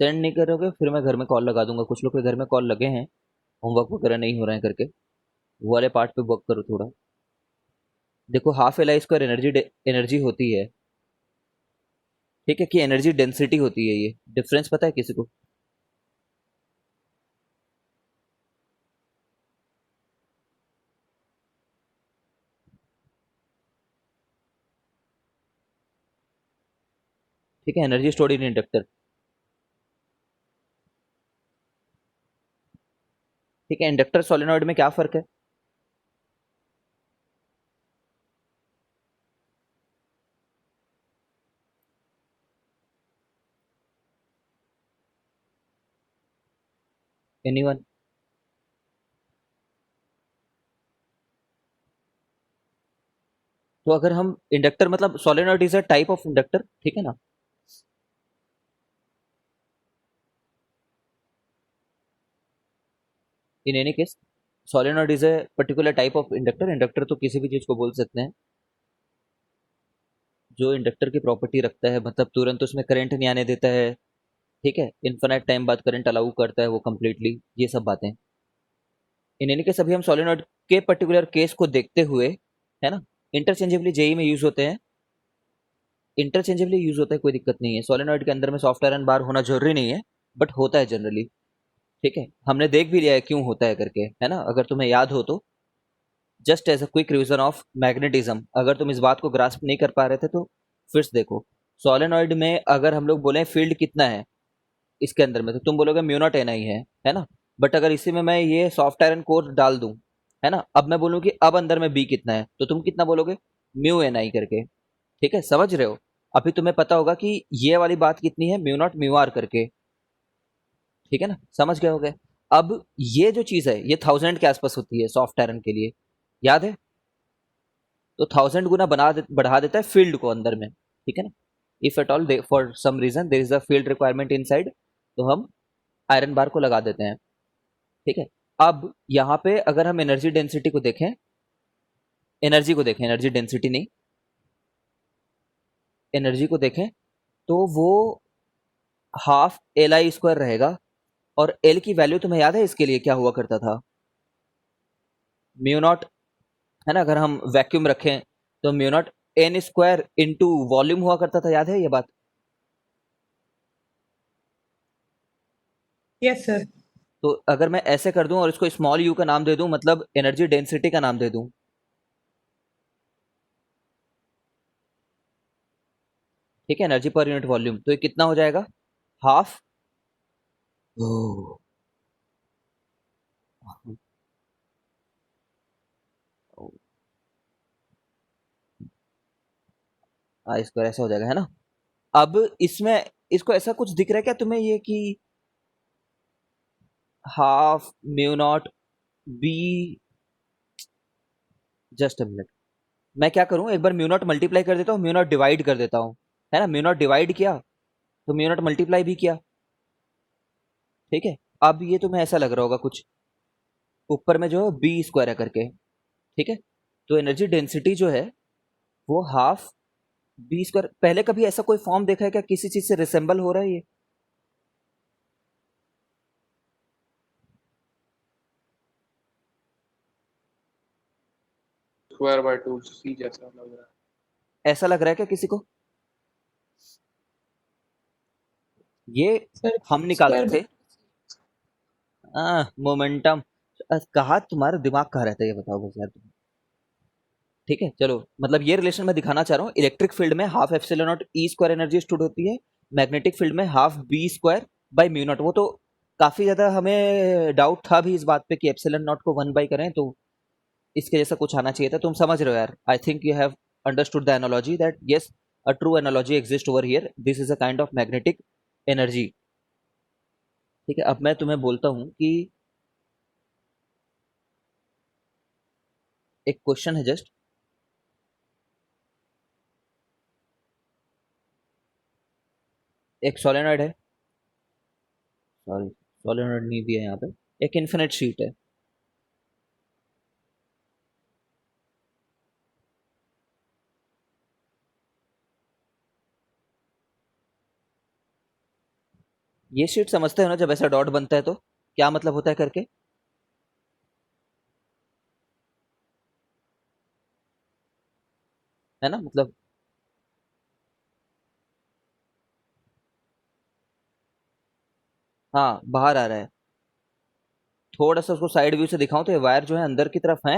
Send नहीं करोगे फिर मैं घर में कॉल लगा दूंगा। कुछ लोग के घर में कॉल लगे हैं, होमवर्क वगैरह नहीं हो रहे हैं करके। वो वाले पार्ट पे वर्क करो थोड़ा। देखो half L I square energy energy होती है, ठीक है, कि एनर्जी डेंसिटी होती है। ये डिफरेंस पता है किसी को? ठीक है, एनर्जी स्टोर्ड इन इंडक्टर। ठीक है, इंडक्टर सोलेनॉइड में क्या फर्क है? एनीवन? तो अगर हम इंडक्टर मतलब solenoid is a type of inductor, ठीक है ना? In any case solenoid is a particular type of inductor. Inductor तो किसी भी चीज को बोल सकते हैं जो इंडक्टर की प्रॉपर्टी रखता है, मतलब तुरंत उसमें करंट नहीं आने देता है, ठीक है, इन्फिनाइट टाइम बाद करंट अलाउ करता है वो कंप्लीटली, ये सब बातें। इन एनी केस अभी हम सोलेनॉइड के पर्टिकुलर केस को देखते हुए, है ना, इंटरचेंजेबली जेई में यूज होते हैं। इंटरचेंजेबली यूज होता है, कोई दिक्कत नहीं है। सोलेनॉइड के अंदर में सॉफ्ट आयरन बार होना जरूरी नहीं है, बट होता है जनरली। ठीक है, हमने देख भी लिया है क्यों होता है करके, है ना, अगर तुम्हें याद हो तो। Just as a quick revision of magnetism, अगर तुम इस बात को ग्रास्प नहीं कर पा रहे थे तो फिर से देखो। सोलेनॉइड में अगर हम लोग बोले फील्ड कितना है इसके अंदर में, तो तुम बोलोगे म्यू नॉट एन आई है ना। बट अगर इसी में मैं ये सॉफ्ट आयरन कोर डाल दूं, है ना, अब मैं बोलूं कि अब अंदर में बी कितना है, तो तुम कितना बोलोगे? म्यू एन आई करके। ठीक है, समझ रहे हो? अभी तुम्हें पता होगा कि ये वाली बात कितनी है, म्यू नॉट म्यू आर करके। ठीक है ना, समझ गए होगे? अब ये जो चीज है ये 1000 के आसपास होती है सॉफ्ट आयरन के लिए, याद है? तो 1000 गुना बढ़ा देता है फील्ड को अंदर में, ठीक है ना। If at all for some reason there is a field requirement inside, तो हम आयरन बार को लगा देते हैं। ठीक है, अब यहाँ पे अगर हम एनर्जी डेंसिटी को देखें, एनर्जी को देखें, एनर्जी डेंसिटी नहीं, एनर्जी को देखें, तो वो हाफ एल आई स्क्वायर रहेगा। और एल की वैल्यू तुम्हें याद है इसके लिए क्या हुआ करता था? म्यू नॉट, है ना, अगर हम वैक्यूम रखें तो mu not an square into volume हुआ करता था, याद है ये बात? Yes sir. तो अगर मैं ऐसे कर दूं और इसको स्मॉल यू का नाम दे दूं, मतलब एनर्जी डेंसिटी का नाम दे दूं, ठीक है, एनर्जी पर यूनिट वॉल्यूम, तो ये कितना हो जाएगा? हाफ। आई स्क्वायर ऐसा हो जाएगा, है ना। अब इसमें इसको ऐसा कुछ दिख रहा है क्या तुम्हें ये कि half mu not be, just a minute, मैं क्या करूं, एक बार म्यू नॉट मल्टीप्लाई कर देता हूं, म्यू नॉट डिवाइड कर देता हूं, है ना। म्यू नॉट डिवाइड किया तो म्यू नॉट मल्टीप्लाई भी किया, ठीक है। अब ये तुम्हें ऐसा लग रहा होगा कुछ, ऊपर में जो बी स्क्वायर है करके, ठीक है। तो एनर्जी डेंसिटी जो है वो हाफ बी स्क्वायर। पहले कभी ऐसा कोई फॉर्म देखा है क्या, किसी चीज से रिसेंबल हो रहा है ये? स्क्वायर बाय टू सी जैसा लग रहा है। ऐसा लग रहा है क्या किसी को? ये सर हम निकालते स्क्वायर थे मोमेंटम। कहा तुम्हारा दिमाग कहाँ रहता है ये बताओ बस यार तुम। ठीक है, चलो, मतलब ये रिलेशन मैं दिखाना चाह रहा हूँ। इलेक्ट्रिक फील्ड में half epsilon naught E square energy store होती है, मैग्नेटिक फील्ड में half B square by mu naught. वो तो काफी ज्यादा हमें डाउट था भी इस बात पे कि एप्सिलॉन नॉट को 1 बाई करें तो इसके जैसा कुछ आना चाहिए था। तुम समझ रहे हो यार, I think you have understood the analogy that yes, a true analogy exist over here, this is a kind of magnetic energy. ठीक है, अब मैं तुम्हें बोलता हूँ कि एक क्वेश्चन है जस्ट। एक सोलेनॉइड है, सॉरी सोलेनॉइड नहीं दिया यहाँ पे, एक इन्फिनिट शीट है। ये शीट समझते हो ना, जब ऐसा डॉट बनता है तो क्या मतलब होता है करके? है ना, मतलब हाँ बाहर आ रहा है। थोड़ा सा उसको साइड व्यू से दिखाऊं तो ये वायर जो है अंदर की तरफ है,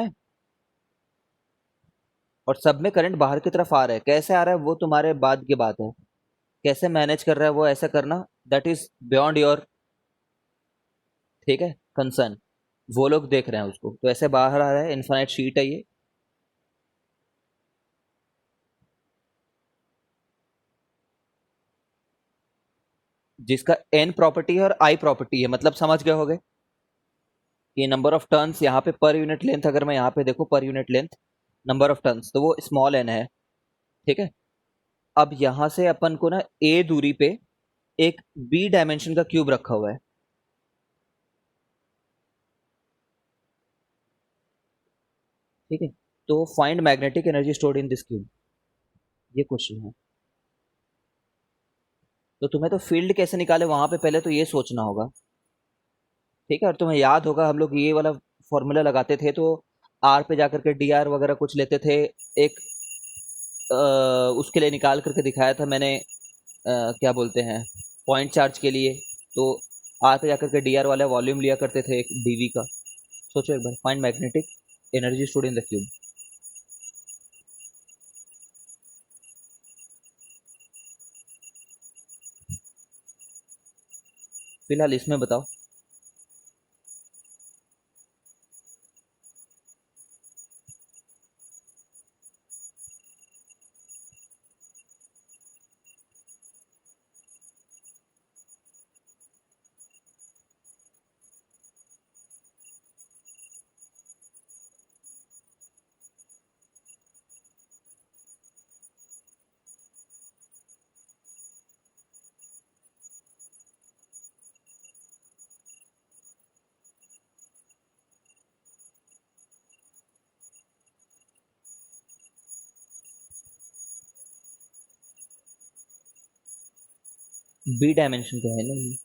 और सब में करंट बाहर की तरफ आ रहा है। कैसे आ रहा है वो तुम्हारे बाद की बात है, कैसे मैनेज कर रहा है वो ऐसा करना, दैट इज बियॉन्ड योर, ठीक है, कंसर्न। वो लोग देख रहे हैं उसको, तो ऐसे बाहर आ रहा है, इनफाइनाइट शीट है ये। जिसका एन प्रॉपर्टी है और आई प्रॉपर्टी है, मतलब समझ गए होगे कि नंबर ऑफ टर्न्स यहाँ पे पर यूनिट लेंथ, अगर मैं यहाँ पे देखूँ per unit length number of turns, तो वो स्मॉल एन है, ठीक है। अब यहाँ से अपन को ना ए दूरी पे एक बी डायमेंशन का क्यूब रखा हुआ है, ठीक है। तो find magnetic energy stored in this cube, ये क्वेश्चन है। तो तुम्हें तो फील्ड कैसे निकाले वहां पे पहले तो ये सोचना होगा, ठीक है। और तुम्हें याद होगा हम लोग ये वाला फॉर्मूला लगाते थे तो आर पे जाकर के डी आर वगैरह कुछ लेते थे। एक उसके लिए निकाल करके दिखाया था मैंने, क्या बोलते हैं, पॉइंट चार्ज के लिए। तो आर पे जाकर के डी आर वाला वॉल्यूम लिया करते थे एक डीवी का। सोचो एक बार, find magnetic energy stored in the cube. फिलहाल इसमें बताओ। बी डायमेंशन का है ना ये।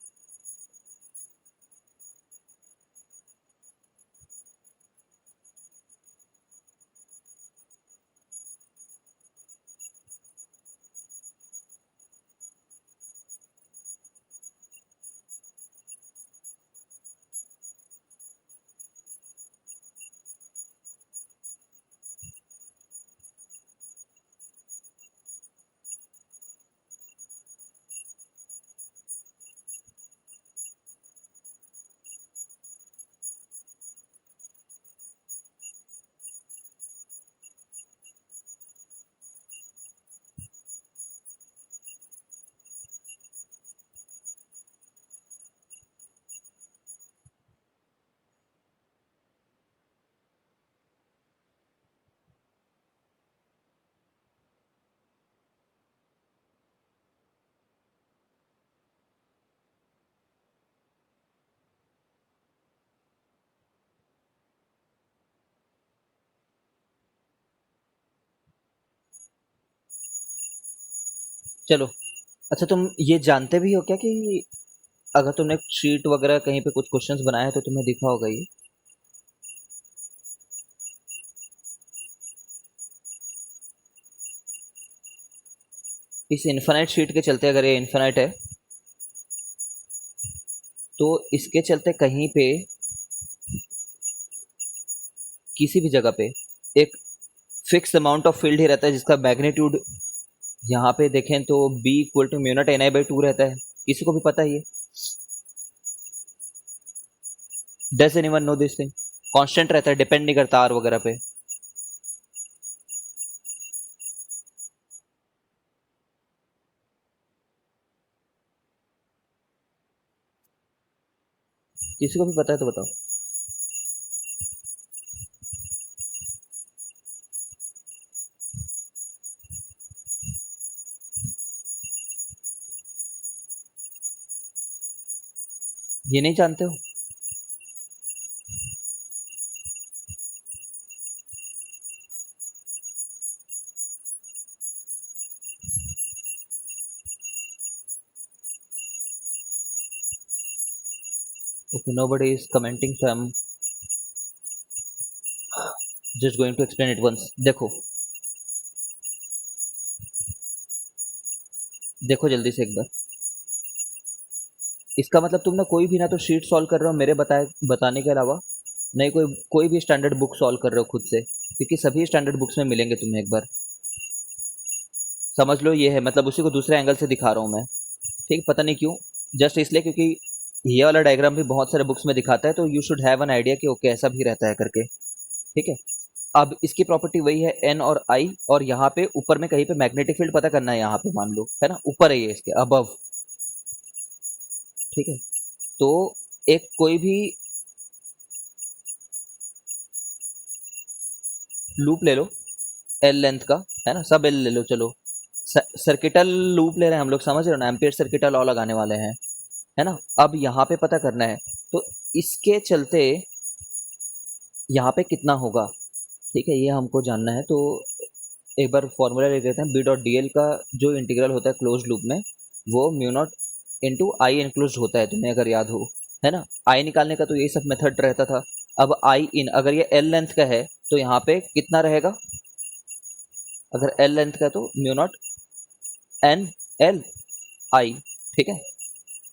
चलो, अच्छा तुम ये जानते भी हो क्या कि अगर तुमने शीट वगैरह कहीं पे कुछ क्वेश्चंस बनाए हैं तो तुम्हें दिखा होगा ये, इस इन्फिनाइट शीट के चलते, अगर ये इन्फिनाइट है तो इसके चलते कहीं पे किसी भी जगह पे एक फिक्स अमाउंट ऑफ फील्ड ही रहता है, जिसका मैग्नीट्यूड यहाँ पे देखें तो B equal to mu not N I by two रहता है। किसी को भी पता है ये? Does anyone know this thing? Constant रहता है, डिपेंड नहीं करता आर वगैरह पे। किसी को भी पता है तो बताओ। ये नहीं जानते हो? Okay, nobody is commenting, so I'm just going to explain it once. देखो देखो जल्दी से एक बार। इसका मतलब तुम ना कोई भी ना तो शीट सॉल्व कर रहे हो मेरे बताने के अलावा, नहीं कोई कोई भी स्टैंडर्ड बुक सॉल्व कर रहे हो खुद से, क्योंकि सभी स्टैंडर्ड बुक्स में मिलेंगे तुम्हें। एक बार समझ लो ये है, मतलब उसी को दूसरे एंगल से दिखा रहा हूँ मैं। ठीक, पता नहीं क्यों, जस्ट इसलिए क्योंकि ये वाला डायग्राम भी बहुत सारे बुक्स में दिखाता है, तो you should have an idea कि ओके ऐसा भी रहता है करके। ठीक है, अब इसकी प्रॉपर्टी वही है एन और आई, और यहाँ पे ऊपर में कहीं पे मैग्नेटिक फील्ड पता करना है, यहाँ पे मान लो है ना, ऊपर है ये इसके अबव। ठीक है, तो एक कोई भी लूप ले लो एल लेंथ का, है ना, सब एल ले लो, चलो सर्किटल लूप ले रहे हैं हम लोग, समझ रहे हो ना, एम्पियर सर्किटल लॉ लगाने वाले हैं, है ना। अब यहाँ पे पता करना है, तो इसके चलते यहाँ पे कितना होगा, ठीक है, ये हमको जानना है। तो एक बार फॉर्मूला ले लेते हैं, बी डॉट डी एल का जो इंटीग्रल होता है क्लोज लूप में, वो म्यू नॉट इंटू आई इनक्लोज होता है, तुम्हें अगर याद हो, है ना। आई निकालने का तो यही सब मेथड रहता था। अब आई इन, अगर ये एल लेंथ का है तो यहाँ पे कितना रहेगा, अगर एल लेंथ का है तो mu naught N L I. ठीक है,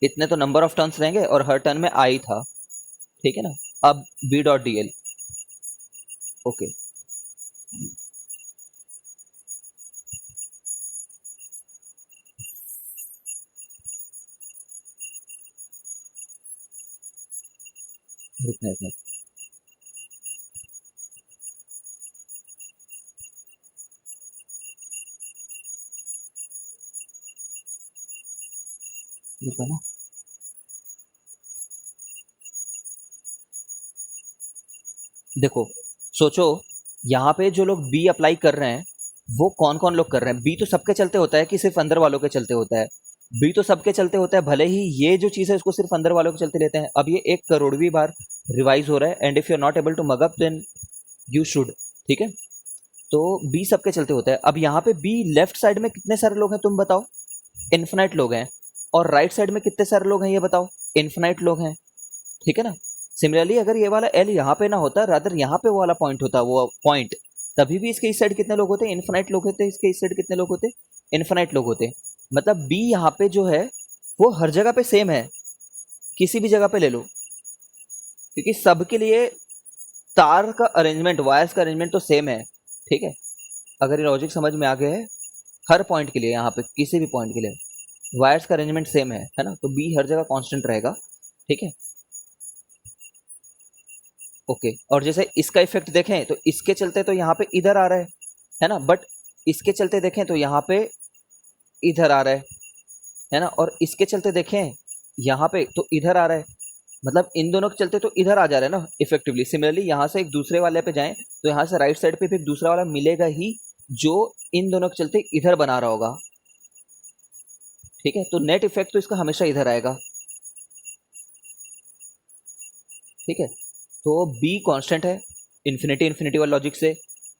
इतने तो नंबर ऑफ टर्न्स रहेंगे और हर टर्न में आई था। ठीक है ना। अब B dot D L, okay, रुकना एक मिनट, रुका ना। देखो सोचो, यहाँ पे जो लोग बी अप्लाई कर रहे हैं वो कौन कौन लोग कर रहे हैं। बी तो सबके चलते होता है कि सिर्फ अंदर वालों के चलते होता है, बी तो सबके चलते होता है, भले ही ये जो चीज़ है इसको सिर्फ अंदर वालों के चलते लेते हैं। अब ये 1 करोड़वीं बार रिवाइज हो रहा है, and if you are not able to mug up then you should. ठीक है, तो बी सबके चलते होता है। अब यहाँ पे बी लेफ्ट साइड में कितने सारे लोग हैं तुम बताओ, इन्फिनाइट लोग हैं, और राइट साइड में कितने सारे लोग हैं ये बताओ, इन्फिनाइट लोग हैं। ठीक है ना। सिमिलरली अगर ये वाला एल यहाँ पे ना होता, रादर यहाँ पे वो वाला पॉइंट होता, वो पॉइंट, तभी भी इसके इस साइड कितने लोग होते, इन्फिनाइट लोग होते, इसके इस साइड कितने लोग होते, इन्फिनाइट लोग होते। मतलब बी यहाँ पे जो है वो हर जगह पे सेम है, किसी भी जगह पे ले लो, क्योंकि सबके लिए तार का अरेंजमेंट, वायर्स का अरेंजमेंट तो सेम है। ठीक है, अगर ये लॉजिक समझ में आ गया है, हर पॉइंट के लिए, यहाँ पे किसी भी पॉइंट के लिए वायर्स का अरेंजमेंट सेम है ना, तो बी हर जगह कांस्टेंट रहेगा। ठीक है, ओके। और जैसे इसका इफेक्ट देखें तो इसके चलते तो यहाँ पे इधर आ रहा है ना, बट इसके चलते देखें तो यहाँ पे इधर आ रहा है ना, और इसके चलते देखें यहाँ पे तो इधर आ रहा है, मतलब इन दोनों के चलते तो इधर आ जा रहा है ना इफेक्टिवली। सिमिलरली यहाँ से एक दूसरे वाले पे जाएं तो यहाँ से राइट साइड पे भी एक दूसरा वाला मिलेगा ही, जो इन दोनों के चलते इधर बना रहा होगा। ठीक है, तो नेट इफेक्ट तो इसका हमेशा इधर आएगा। ठीक है, तो बी कांस्टेंट है इन्फिनिटी इन्फिनिटी वाले लॉजिक से,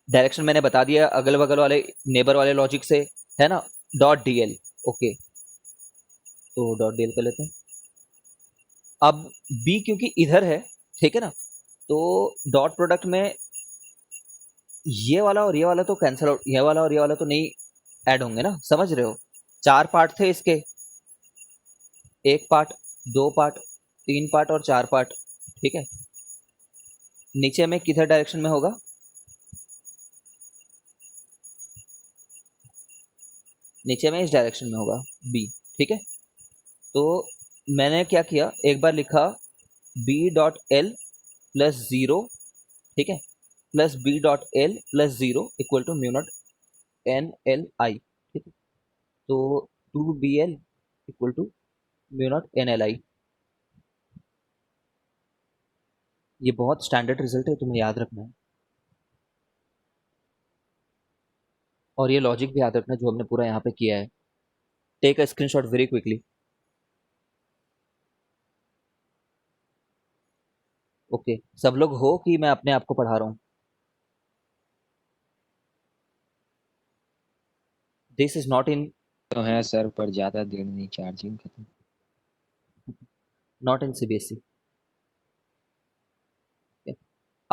डायरेक्शन मैंने बता दिया अगल बगल वाले नेबर वाले लॉजिक से, है ना। डॉट डी एल, ओके, तो डॉट डी एल कर लेते हैं। अब बी क्योंकि इधर है, ठीक है ना, तो डॉट प्रोडक्ट में ये वाला और ये वाला तो कैंसिल आउट, ये वाला और ये वाला तो नहीं ऐड होंगे ना, समझ रहे हो। 4 पार्ट थे इसके, 1 पार्ट, 2 पार्ट, 3 पार्ट और 4 पार्ट। ठीक है, नीचे में किधर डायरेक्शन में होगा, नीचे में इस डायरेक्शन में होगा बी। ठीक है, तो मैंने क्या किया, एक बार लिखा B dot L plus zero, ठीक है, plus B dot L plus zero equal to mu not N L I. ठीक है, तो 2 B L equal to mu not N L I. ये बहुत स्टैंडर्ड रिजल्ट है, तुम्हें याद रखना है, और ये लॉजिक भी याद रखना जो हमने पूरा यहाँ पे किया है। Take a screenshot very quickly. Okay, सब लोग हो कि मैं अपने आप को पढ़ा रहा हूँ। दिस इज नॉट इन, तो है सर, पर ज़्यादा देर नहीं, चार्जिंग खत्म। Not in CBSE.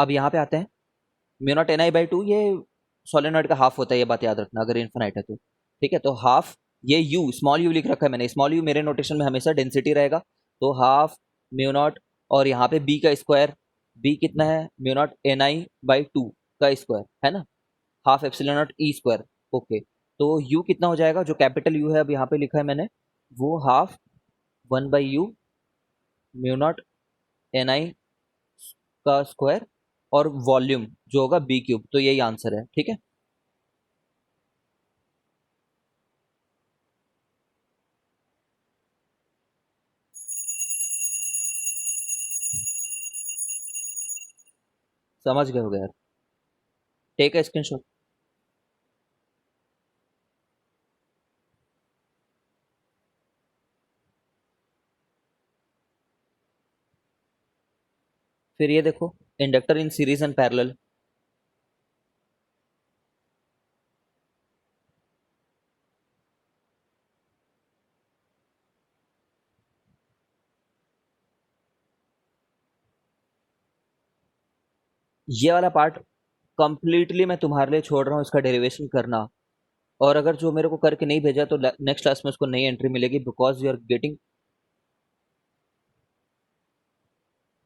अब यहाँ पे आते हैं, mu naught N I by to, ये सोलेनॉइड का हाफ होता है, ये बात याद रखना अगर इन्फिनाइट है तो। ठीक है, तो हाफ, ये यू स्मॉल यू लिख रखा है मैंने, स्मॉल यू मेरे नोटेशन में हमेशा डेंसिटी रहेगा, तो हाफ म्यू नॉट, और यहाँ पे बी का स्क्वायर, बी कितना है, mu naught N I by to का स्क्वायर है ना, half epsilon naught E square. Okay, तो यू कितना हो जाएगा, जो कैपिटल यू है अब यहाँ पे लिखा है मैंने, वो half 1/u mu not N I का स्क्वायर, और वॉल्यूम जो होगा बी क्यूब, तो यही आंसर है। ठीक है, समझ गए हो गया यार, टेक है स्क्रीनशॉट। फिर ये देखो, inductor in series and parallel, ये वाला पार्ट कंप्लीटली मैं तुम्हारे लिए छोड़ रहा हूँ, इसका डेरिवेशन करना। और अगर जो मेरे को करके नहीं भेजा तो नेक्स्ट क्लास में उसको नई एंट्री मिलेगी, because you are getting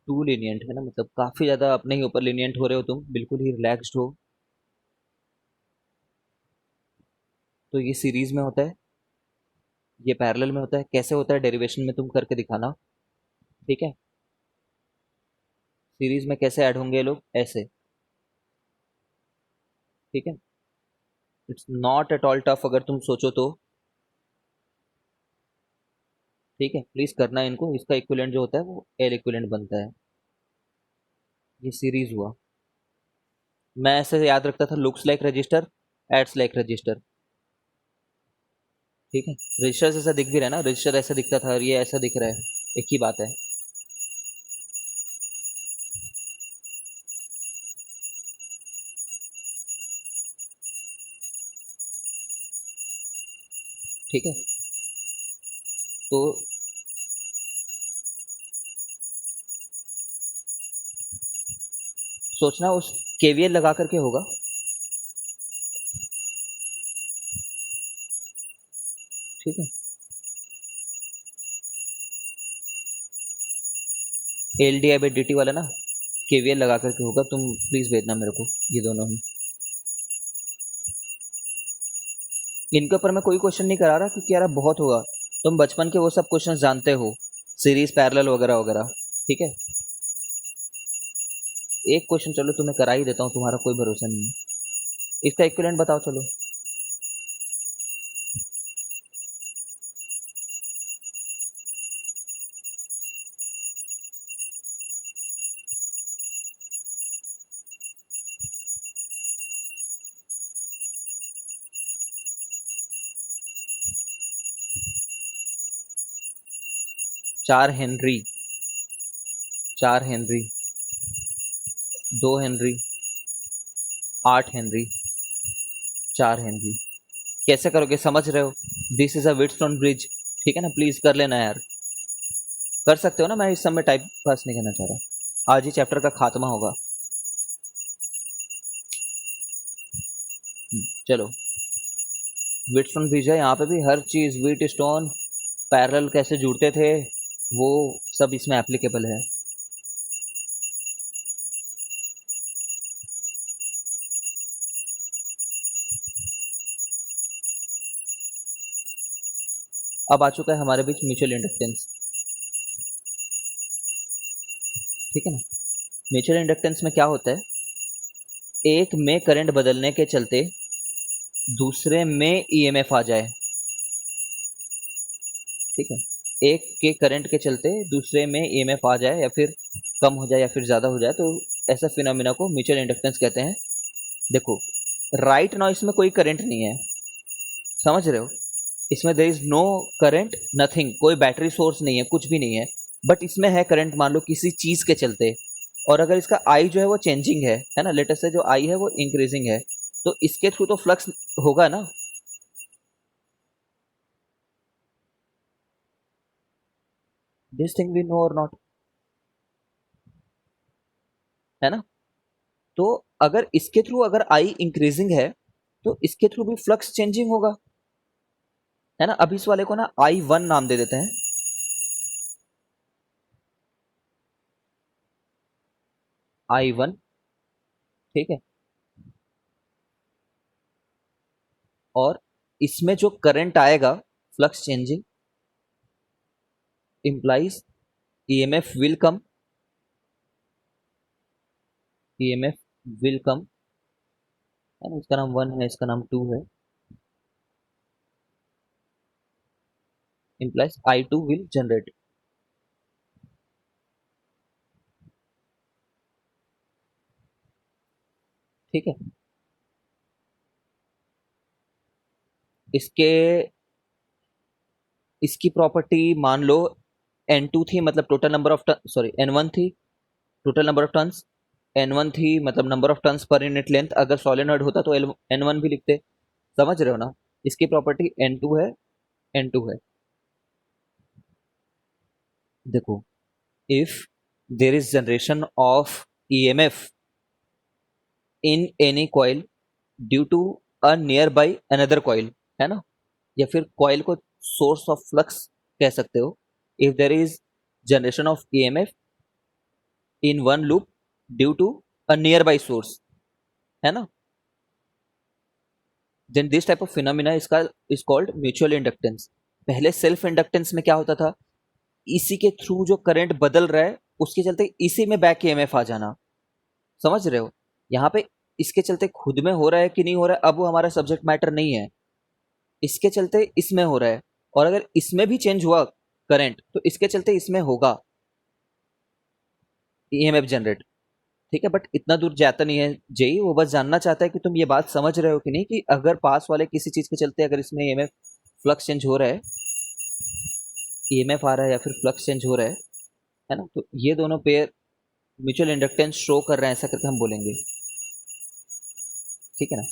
too lenient, है ना, मतलब काफी ज्यादा अपने ही ऊपर लीनियंट हो रहे हो तुम, बिल्कुल ही रिलैक्स्ड हो। तो ये सीरीज में होता है, ये पैरेलल में होता है, कैसे होता है डेरिवेशन में तुम करके दिखाना। ठीक है, सीरीज में कैसे ऐड होंगे ये लोग, ऐसे। ठीक है, it's not at all tough अगर तुम सोचो तो। ठीक है, प्लीज करना इनको, इसका इक्विवेलेंट जो होता है वो एल इक्विवेलेंट बनता है। ये सीरीज हुआ, मैं ऐसे याद रखता था, looks like register, acts like register. ठीक है, रजिस्टर जैसा दिख भी रहा है ना, रजिस्टर ऐसा दिखता था और ये ऐसा दिख रहा है, एक ही बात है। ठीक है, तो सोचना उस केवीएल लगा करके होगा। ठीक है, L D I by D T वाला ना, केवीएल लगा करके होगा, तुम प्लीज भेजना मेरे को ये दोनों ही। इनके ऊपर मैं कोई क्वेश्चन नहीं करा रहा, क्योंकि यार अब बहुत होगा, तुम बचपन के वो सब क्वेश्चन जानते हो, सीरीज पैरेलल वगैरह वगैरह। ठीक है, एक क्वेश्चन चलो तुम्हें करा ही देता हूँ, तुम्हारा कोई भरोसा नहीं है। इसका इक्विवेलेंट बताओ चलो। चार Henry, 4 Henry, 2 Henry, 8 Henry, 4 Henry, कैसे करोगे समझ रहे हो, this is a Wheatstone bridge. ठीक है ना, प्लीज कर लेना यार, कर सकते हो ना, मैं इस समय टाइप पास नहीं करना चाह रहा, आज ही चैप्टर का खात्मा होगा। चलो, व्हीटस्टोन ब्रिज है, यहाँ पे भी हर चीज़, व्हीट स्टोन पैरेलल कैसे जुड़ते थे, वो सब इसमें एप्लीकेबल है। अब आ चुका है हमारे बीच म्यूचुअल इंडक्टेंस। ठीक है ना, म्यूचुअल इंडक्टेंस में क्या होता है, एक में करंट बदलने के चलते दूसरे में ईएमएफ आ जाए। ठीक है, एक के करंट के चलते दूसरे में ईएमएफ आ जाए, या फिर कम हो जाए या फिर ज़्यादा हो जाए, तो ऐसा फिनोमिना को म्यूचुअल इंडक्टेंस कहते हैं। देखो, राइट नाउ इसमें कोई करंट नहीं है, समझ रहे हो, इसमें there is no current, nothing, कोई बैटरी सोर्स नहीं है, कुछ भी नहीं है, बट इसमें है करंट, मान लो किसी चीज के चलते, और अगर इसका आई जो है वो चेंजिंग है ना, लेटेस्ट से जो आई है वो इंक्रीजिंग है, तो इसके थ्रू तो फ्लक्स होगा ना। दिस थिंग वी नो और नॉट, है ना। तो अगर इसके थ्रू अगर आई इंक्रीजिंग है तो इसके थ्रू भी फ्लक्स चेंजिंग होगा, है ना। अब इस वाले को ना I1 नाम दे देते हैं, I1, ठीक है। और इसमें जो करंट आएगा flux changing implies EMF will come, EMF will come, है ना। इसका नाम 1 है, इसका नाम 2 है, implies I2 will generate, ठीक है। इसके इसकी प्रॉपर्टी मान लो N2 थी, मतलब total number of turn, sorry N1 थी total number of turns, N1 थी मतलब number of turns per unit length. अगर सोलेनॉइड होता तो N1 भी लिखते, समझ रहे हो ना। इसकी प्रॉपर्टी N2 है, N2 है। देखो, if there is generation of EMF in any coil due to a nearby another coil, है ना, या फिर कॉइल को सोर्स ऑफ फ्लक्स कह सकते हो। If there is generation of EMF in one loop due to a nearby source, है ना, then this type of phenomena इसका इज कॉल्ड म्यूचुअल इंडक्टेंस। पहले सेल्फ इंडक्टेंस में क्या होता था, इसी के थ्रू जो करंट बदल रहा है उसके चलते इसी में बैक EMF आ जाना, समझ रहे हो। यहाँ पे इसके चलते खुद में हो रहा है कि नहीं हो रहा है अब वो हमारा सब्जेक्ट मैटर नहीं है, इसके चलते इसमें हो रहा है। और अगर इसमें भी चेंज हुआ करंट तो इसके चलते इसमें होगा EMF जनरेट, ठीक है। बट इतना दूर जाता नहीं है जेई, वो बस जानना चाहता है कि तुम ये बात समझ रहे हो कि नहीं, कि अगर पास वाले किसी चीज के चलते अगर इसमें EMF फ्लक्स चेंज हो रहा है, EMF आ रहा है या फिर फ्लक्स चेंज हो रहा है ना, तो ये दोनों पेयर म्यूचुअल इंडक्टेंस शो कर रहे हैं, ऐसा करके हम बोलेंगे, ठीक है ना।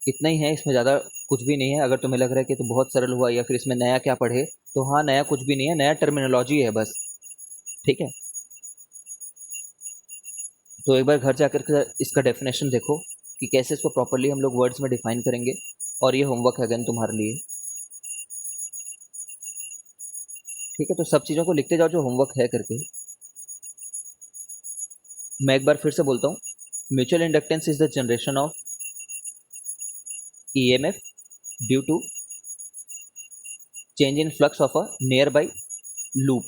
इतना ही है, इसमें ज़्यादा कुछ भी नहीं है। अगर तुम्हें लग रहा है कि तो बहुत सरल हुआ या फिर इसमें नया क्या पढ़े, तो हाँ, नया कुछ भी नहीं है, नया टर्मिनोलॉजी है बस, ठीक है। तो एक बार घर जाकर के इसका डेफिनेशन देखो कि कैसे इसको प्रॉपरली हम लोग वर्ड्स में डिफाइन करेंगे, और ये होमवर्क है अगेन तुम्हारे लिए, ठीक है। तो सब चीज़ों को लिखते जाओ जो होमवर्क है करके। मैं एक बार फिर से बोलता हूँ, mutual inductance is the generation of EMF due to change in flux of a nearby loop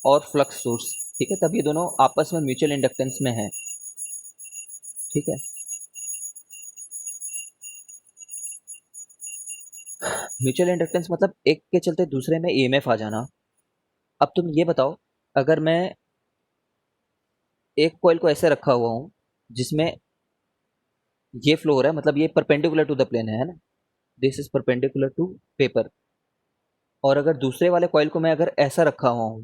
और फ्लक्स सोर्स, ठीक है। तब ये दोनों आपस में म्यूचुअल इंडक्टेंस में है, ठीक है। म्यूचुअल इंडक्टेंस मतलब एक के चलते दूसरे में EMF आ जाना। अब तुम ये बताओ, अगर मैं एक कॉइल को ऐसे रखा हुआ हूं जिसमें ये फ्लो हो रहा है, मतलब ये परपेंडिकुलर टू द प्लेन है ना, this is perpendicular to paper. और अगर दूसरे वाले कॉइल को मैं अगर ऐसा रखा हुआ हूं,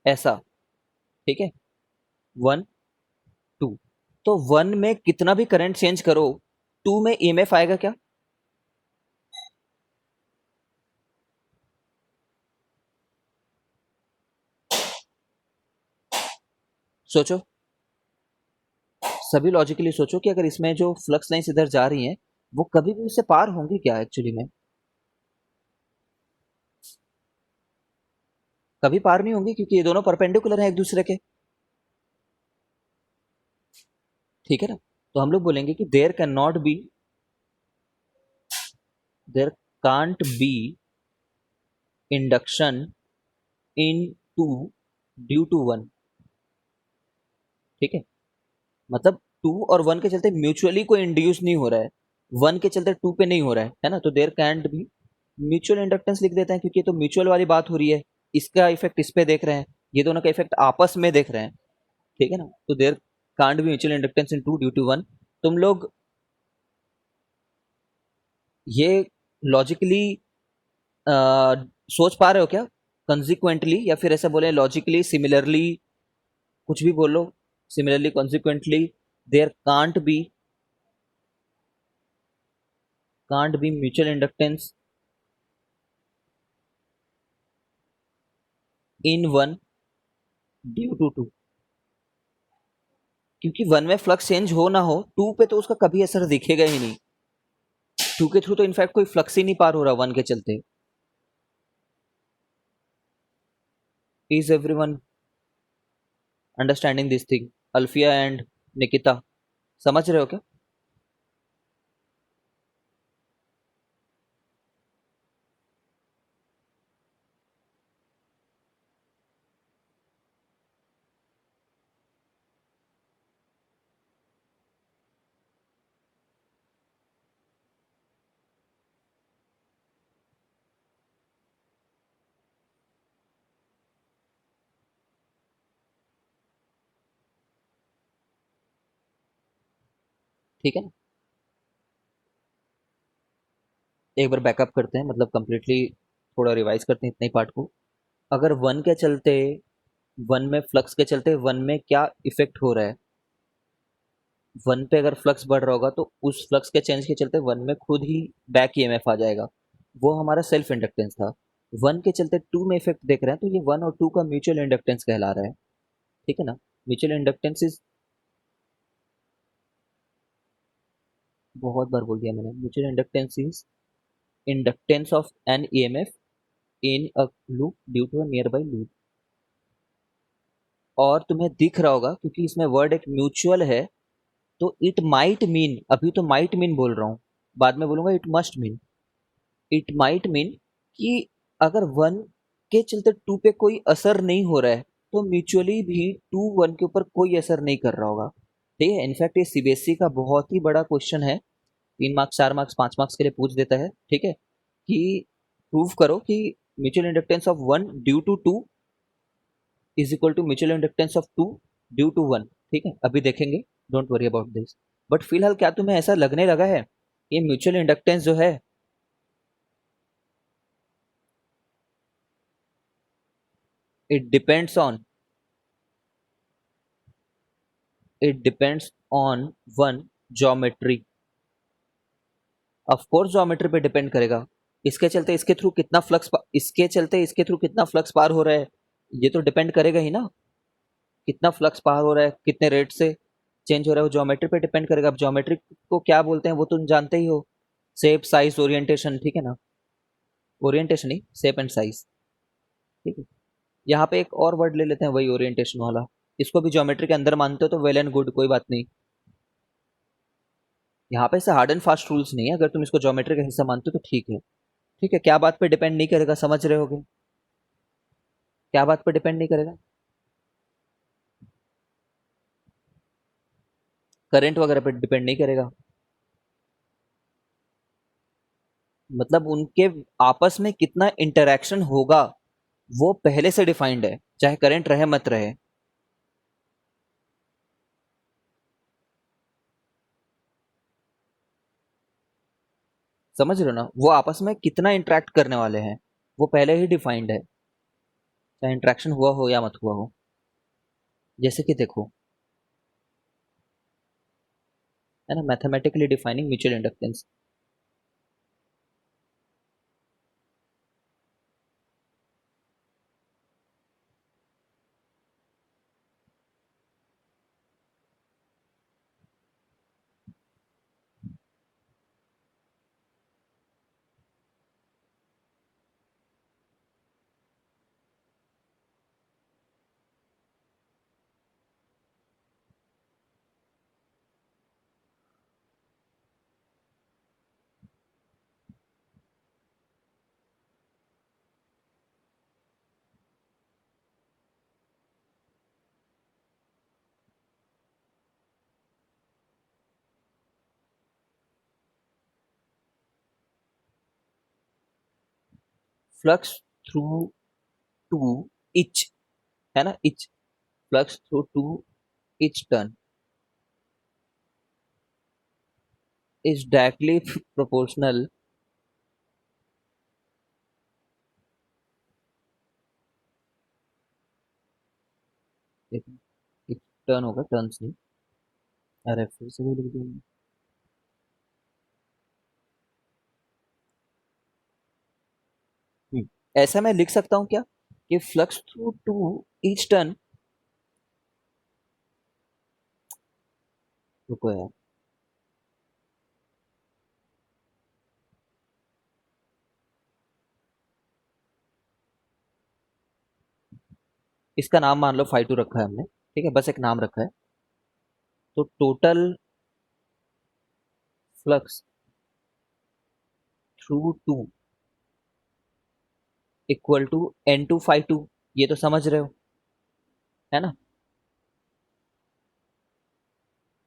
ऐसा, ठीक है, 1 2, तो 1 में कितना भी करंट चेंज करो 2 में EMF आएगा क्या? सोचो, सभी लॉजिकली सोचो कि अगर इसमें जो फ्लक्स लाइंस इधर जा रही हैं वो कभी भी उससे पार होंगी क्या एक्चुअली में? कभी पार नहीं होंगी, क्योंकि ये दोनों परपेंडिकुलर हैं एक दूसरे के, ठीक है ना। तो हम लोग बोलेंगे कि there cannot be, there can't be induction in two due to one, ठीक है। मतलब 2 और 1 के चलते म्यूचुअली कोई इंड्यूस नहीं हो रहा है, 1 के चलते 2 पे नहीं हो रहा है ना। तो there can't be mutual inductance लिख देते हैं, क्योंकि ये तो म्यूचुअल वाली बात हो रही है, इसका इफेक्ट इस पे देख रहे हैं, ये दोनों का इफेक्ट आपस में देख रहे हैं, ठीक है ना। तो there can't be mutual inductance in two due to one. तुम लोग ये लॉजिकली सोच पा रहे हो क्या, कंसिक्वेंटली, या फिर ऐसा बोले लॉजिकली, सिमिलरली, कुछ भी बोलो, similarly, consequently, there can't be mutual inductance in one due to two, क्योंकि वन में फ्लक्स चेंज हो ना हो, टू पे तो उसका कभी असर दिखेगा ही नहीं। टू के थ्रू तो इनफैक्ट कोई फ्लक्स ही नहीं पार हो रहा वन के चलते। Is everyone understanding this thing? Alfiya and Nikita, समझ रहे हो क्या? ठीक है ना? एक बार बैकअप करते हैं, मतलब कंप्लीटली थोड़ा रिवाइज करते हैं इतने पार्ट को। अगर वन के चलते, वन में फ्लक्स के चलते वन में क्या इफेक्ट हो रहा है, वन पे अगर फ्लक्स बढ़ रहा होगा तो उस फ्लक्स के चेंज के चलते वन में खुद ही बैक ईएमएफ आ जाएगा। वो हमारा सेल्फ इंडक्टेंस था। वन के चलते टू में इफेक्ट देख रहे हैं, तो ये वन और टू का म्यूचुअल इंडक्टेंस कहला रहा है। ठीक है ना? म्यूचुअल इंडक्टेंस इज, बहुत बार बोल दिया मैंने, mutual inductance is inductance of an EMF in a loop due to a nearby loop. और तुम्हें दिख रहा होगा क्योंकि इसमें वर्ड एक म्यूचुअल है, तो इट माइट मीन, अभी तो माइट मीन बोल रहा हूँ, बाद में बोलूंगा it must mean. It might mean कि अगर वन के चलते टू पे कोई असर नहीं हो रहा है, तो म्यूचुअली भी टू वन के ऊपर कोई असर नहीं कर रहा होगा। ठीक है? इनफैक्ट ये सीबीएसई का बहुत ही बड़ा क्वेश्चन है, 3 मार्क्स 4 मार्क्स 5 मार्क्स के लिए पूछ देता है। ठीक है? कि प्रूव करो कि mutual inductance of one due to two is equal to mutual inductance of two due to one. ठीक है? अभी देखेंगे, don't worry about this. But फिलहाल क्या तुम्हें ऐसा लगने लगा है, ये म्यूचुअल इंडक्टेंस जो है, it depends on, it depends on one geometry. Of course geometry पे डिपेंड करेगा। इसके चलते इसके थ्रू कितना फ्लक्स, इसके चलते इसके थ्रू कितना फ्लक्स पार हो रहा है, ये तो डिपेंड करेगा ही ना। कितना फ्लक्स पार हो रहा है, कितने रेट से चेंज हो रहा है, वो ज्योमेट्री पे डिपेंड करेगा। अब ज्योमेट्री को क्या बोलते हैं वो तुम जानते ही हो, शेप साइज ओरिएंटेशन। ठीक है ना? Orientation he, shape and size. ठीक है? यहाँ पे एक और वर्ड ले लेते हैं, वही ओरिएंटेशन वाला। इसको भी ज्योमेट्री के अंदर मानते हो तो वेल एंड गुड, कोई बात नहीं। यहाँ पे ऐसे हार्ड एंड फास्ट रूल्स नहीं है, अगर तुम इसको ज्योमेट्री का हिस्सा मानते हो तो ठीक है। ठीक है? क्या बात पे डिपेंड नहीं करेगा, समझ रहे होगे? क्या बात पे डिपेंड नहीं करेगा? करंट वगैरह पे डिपेंड नहीं करेगा। मतलब उनके आपस में कितना इंटरेक्शन होगा वो पहले से डिफाइंड है, चाहे करंट रहे मत रहे। समझ रहे हो ना? वो आपस में कितना इंटरेक्ट करने वाले हैं वो पहले ही डिफाइंड है, चाहे इंटरेक्शन हुआ हो या मत हुआ हो। जैसे कि देखो, है ना, mathematically defining mutual inductance. Flux through two each, है ना, each, flux through two each turn is directly proportional. एक टर्न होगा, टर्न्स नहीं, अरे फिर से भी लिख दिया। ऐसा मैं लिख सकता हूँ क्या कि flux through two each turn, रुको यार, इसका नाम मान लो फाई टू रखा है हमने, ठीक है, बस एक नाम रखा है। तो total flux through two equal to N two phi two, ये तो समझ रहे हो, है ना।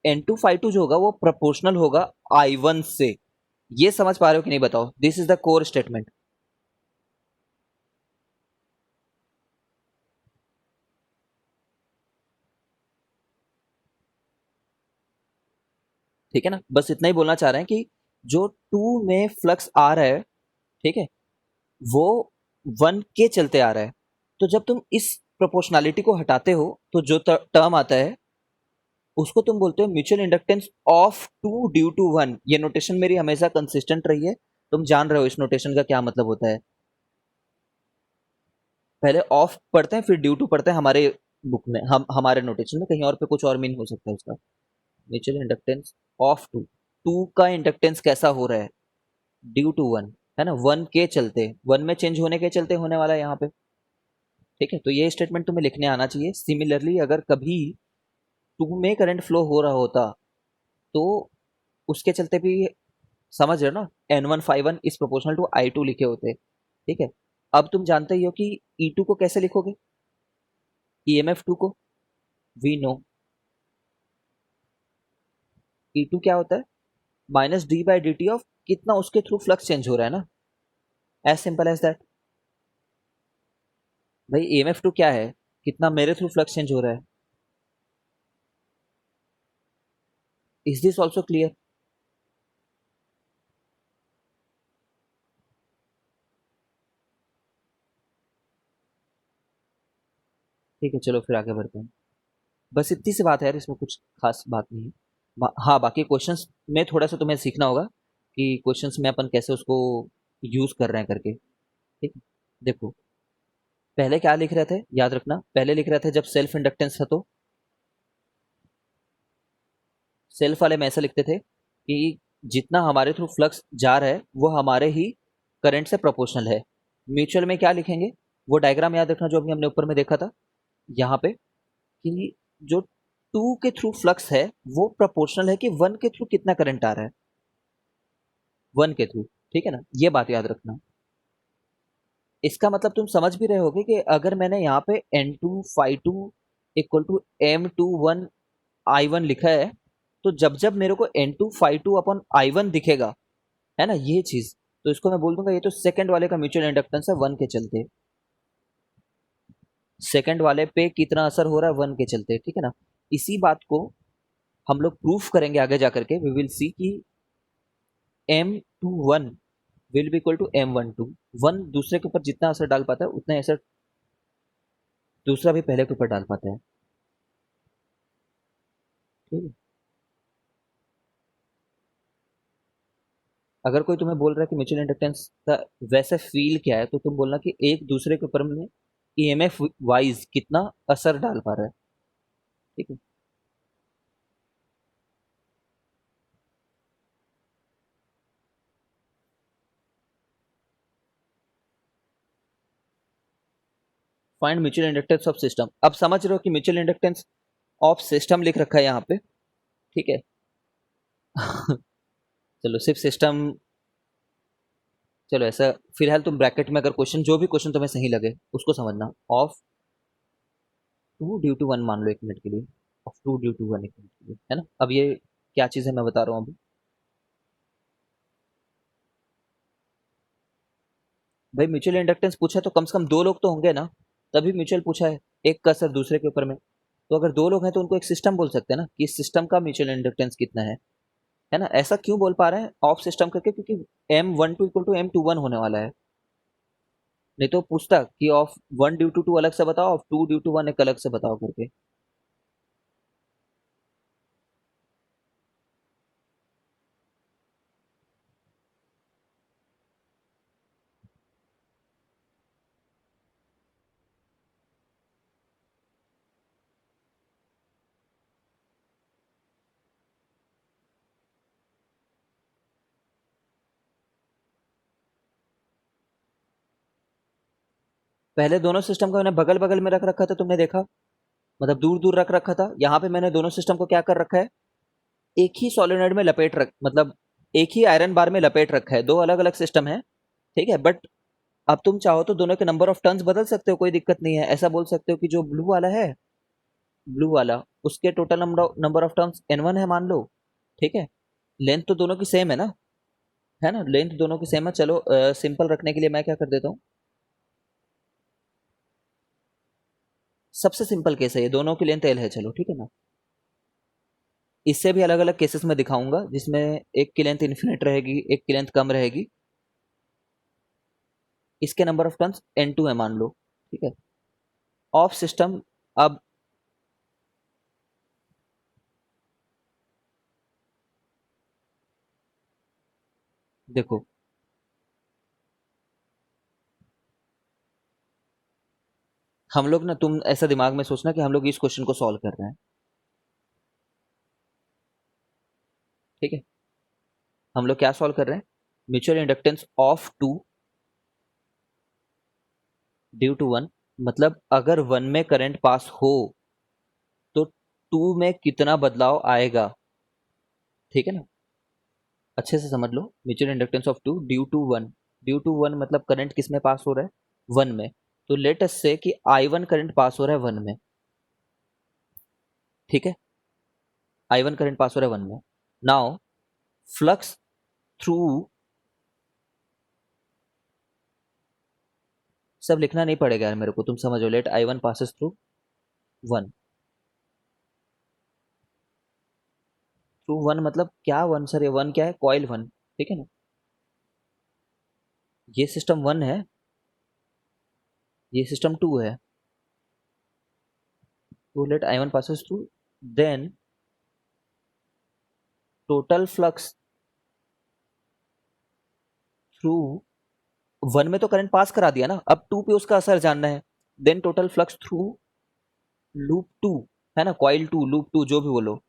एन टू फाई टू जो होगा वो प्रोपोर्शनल होगा आई वन से, ये समझ पा रहे हो कि नहीं बताओ, this is the core statement. ठीक है ना, बस इतना ही बोलना चाह रहे हैं कि जो टू में फ्लक्स आ रहा है, ठीक है, वो वन के चलते आ रहा है। तो जब तुम इस प्रोपोर्शनैलिटी को हटाते हो तो जो टर्म आता है उसको तुम बोलते हो mutual inductance of two due to one. ये नोटेशन मेरी हमेशा कंसिस्टेंट रही है, तुम जान रहे हो इस नोटेशन का क्या मतलब होता है। पहले ऑफ पढ़ते हैं फिर ड्यू टू पढ़ते हैं, हमारे बुक में, हम हमारे नोटेशन में, कहीं और पे कुछ और मीन हो सकता है उसका। Mutual inductance of two, two का इंडक्टेंस कैसा हो रहा है, ड्यू टू वन, है ना, वन के चलते, वन में चेंज होने के चलते होने वाला है यहाँ पे। ठीक है, तो ये स्टेटमेंट तुम्हें लिखने आना चाहिए। सिमिलरली अगर कभी टू में करंट फ्लो हो रहा होता तो उसके चलते भी, समझ रहे हो ना, N one phi one is proportional to I two लिखे होते। ठीक है, अब तुम जानते ही हो कि ई टू को कैसे लिखोगे, ई एम एफ टू को, वी नो ई टू क्या होता है, minus D by D T of कितना उसके थ्रू फ्लक्स चेंज हो रहा है ना, एज सिंपल एज दैट। भाई ई एम एफ टू क्या है, कितना मेरे थ्रू फ्लक्स चेंज हो रहा है। Is this also clear. ठीक है, चलो फिर आगे बढ़ते हैं। बस इतनी सी बात है यार, इसमें कुछ खास बात नहीं है। हाँ, बाकी क्वेश्चंस में थोड़ा सा तुम्हें सीखना होगा कि क्वेश्चंस में अपन कैसे उसको यूज कर रहे हैं करके। ठीक है, देखो, पहले क्या लिख रहे थे, याद रखना, पहले लिख रहे थे जब सेल्फ इंडक्टेंस था तो सेल्फ वाले में ऐसा लिखते थे कि जितना हमारे थ्रू फ्लक्स जा रहा है वो हमारे ही करंट से प्रोपोर्शनल है। म्यूचुअल में क्या लिखेंगे, वो डायग्राम याद रखना जो अभी हमने ऊपर में देखा था यहाँ पे, कि जो टू के थ्रू फ्लक्स है वो प्रोपोर्शनल है कि वन के थ्रू कितना करंट आ रहा है, वन के थ्रू। ठीक है ना, ये बात याद रखना। इसका मतलब तुम समझ भी रहे होगे कि अगर मैंने यहाँ पे N two phi two equal to M two one I one लिखा है, तो जब जब मेरे को N two phi two upon I one दिखेगा, है ना, ये चीज, तो इसको मैं बोल दूंगा ये तो सेकंड वाले का म्यूचुअल इंडक्टेंस है वन के चलते, सेकंड वाले पे कितना असर हो रहा है वन के चलते। ठीक है ना, इसी बात को हम लोग प्रूफ करेंगे आगे जाकर के, वी विल सी कि M two one will be equal to M one two. One दूसरे के ऊपर जितना असर डाल पाता है उतना ही असर दूसरा भी पहले के ऊपर डाल पाता है। ठीक है, अगर कोई तुम्हें बोल रहा है कि म्यूचुअल इंडक्टेंस का वैसे फील क्या है, तो तुम बोलना कि एक दूसरे के ऊपर में ईएमएफ वाइज कितना असर डाल पा रहा है। ठीक है, find mutual inductance of system. अब समझ रहे हो कि म्यूचुअल इंडक्टेंस ऑफ सिस्टम लिख रखा है यहाँ पे। ठीक है चलो सिर्फ सिस्टम, चलो ऐसा, फिलहाल तुम ब्रैकेट में अगर क्वेश्चन, जो भी क्वेश्चन तुम्हें सही लगे उसको समझना। Of two due to one मान लो एक मिनट के लिए, of two due to one एक मिनट के लिए, है ना। अब ये क्या चीज़ है मैं बता रहा हूँ अभी। भाई म्यूचुअल इंडक्टेंस पूछा है तो कम से कम दो लोग तो होंगे ना, तभी म्यूचुअल पूछा है, एक का असर दूसरे के ऊपर में। तो अगर दो लोग हैं तो उनको एक सिस्टम बोल सकते हैं ना, कि इस सिस्टम का म्यूचुअल इंडक्टेंस कितना है ना। ऐसा क्यों बोल पा रहे हैं ऑफ सिस्टम करके, क्योंकि M one two equal to M two one होने वाला है। नहीं तो पूछता कि of one due to two अलग से बताओ, of two due to one एक अलग से बताओ करके। पहले दोनों सिस्टम को मैंने बगल बगल में रख रखा था, तुमने देखा, मतलब दूर दूर रख रखा था। यहाँ पे मैंने दोनों सिस्टम को क्या कर रखा है, एक ही सोलेनॉइड में लपेट रख, मतलब एक ही आयरन बार में लपेट रखा है। दो अलग अलग सिस्टम है, ठीक है, बट अब तुम चाहो तो दोनों के नंबर ऑफ टर्न्स बदल सकते हो, कोई दिक्कत नहीं है। ऐसा बोल सकते हो कि जो ब्लू वाला है, ब्लू वाला, उसके total number of turns n1 है मान लो, ठीक है। लेंथ तो दोनों की सेम है ना, लेंथ दोनों की सेम है। चलो सिंपल रखने के लिए मैं क्या कर देता हूँ, सबसे सिंपल केस है ये, दोनों की लेंथ l है, चलो ठीक है ना। इससे भी अलग अलग केसेस में दिखाऊंगा जिसमें एक की लेंथ इन्फिनिट रहेगी, एक की लेंथ कम रहेगी। इसके नंबर ऑफ टर्न्स n2 है मान लो, ठीक है। ऑफ सिस्टम, अब देखो, हम लोग ना, तुम ऐसा दिमाग में सोचना कि हम लोग इस क्वेश्चन को सॉल्व कर रहे हैं, ठीक है। हम लोग क्या सॉल्व कर रहे हैं, mutual inductance of two due to one, मतलब अगर वन में करंट पास हो तो टू में कितना बदलाव आएगा, ठीक है ना। अच्छे से समझ लो, mutual inductance of two due to one, due to one मतलब करंट किस में पास हो रहा है, वन में। तो लेट अस से कि I1 करंट पास हो रहा है वन में, ठीक है। I1 करंट पास हो रहा है वन में। नाउ फ्लक्स थ्रू, सब लिखना नहीं पड़ेगा यार मेरे को, तुम समझो, let I1 passes through one, through one मतलब क्या, वन सर, ये वन क्या है, कॉइल वन, ठीक है ना। ये सिस्टम वन है, ये सिस्टम टू है। तो let I1 passes through, then total flux through, one में तो करंट पास करा दिया ना, अब टू पे उसका असर जानना है। Then total flux through loop two, है ना, कॉइल टू, लूप टू, जो भी बोलो,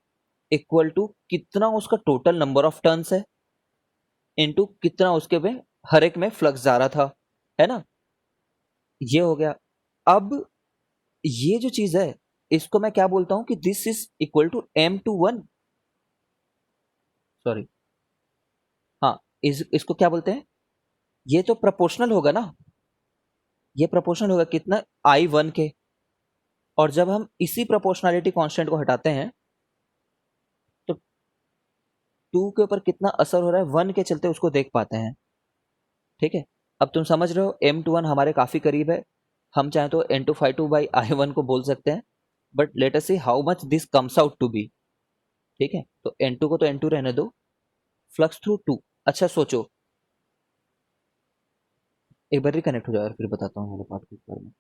इक्वल टू कितना उसका टोटल नंबर ऑफ टर्न्स है इनटू कितना उसके में हर एक में फ्लक्स जा रहा था, है ना। ये हो गया। अब ये जो चीज है, इसको मैं क्या बोलता हूं कि this is equal to M2 1, sorry, हाँ, इसको क्या बोलते हैं, ये तो प्रोपोर्शनल होगा ना, ये प्रोपोर्शनल होगा कितना, I1 के। और जब हम इसी प्रोपोर्शनैलिटी कांस्टेंट को हटाते हैं तो टू के ऊपर कितना असर हो रहा है वन के चलते, उसको देख पाते हैं, ठीक है। अब तुम समझ रहे हो M21 हमारे काफी करीब है, हम चाहें तो N252/I1 को बोल सकते हैं, but let us see how much this comes out to be, ठीक है। तो N2 को तो N2 रहने दो, फ्लक्स थ्रू टू। अच्छा सोचो, एक बार रिकनेक्ट हो जाओ और फिर बताता हूँ वाले पार्ट के बारे में।